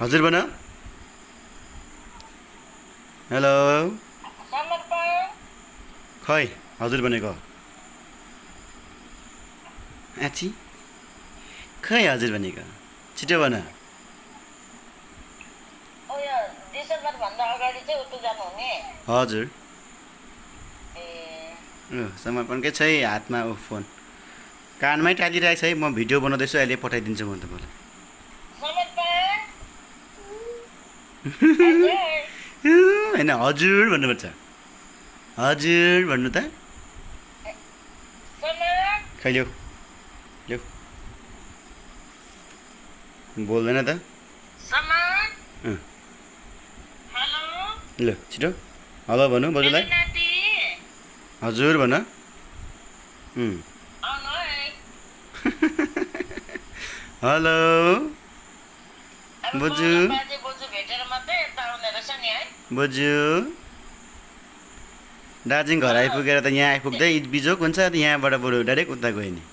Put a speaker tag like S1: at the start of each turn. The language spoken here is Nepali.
S1: हजुर भन। हेलो। खै हजुर भनेको आछि खै हजुर भनेको छिटो भन। हजुर समर्पणकै छ है हातमा फोन कानमै टालिरहेको छ है। म भिडियो बनाउँदैछु अहिले पठाइदिन्छु म तपाईँलाई। होइन हजुर भन्नुपर्छ। हजुर भन्नु त खै ल्याऊ ल्याऊ बोल्दैन त। ल छिटो हेलो भन्नु बजुलाई। हजुर भन। हेलो बजु बजु दार्जिलिङ घर आइपुगेर त यहाँ आइपुग्दै बिजोक हुन्छ। यहाँबाट बरु डाइरेक्ट उता गयो नि।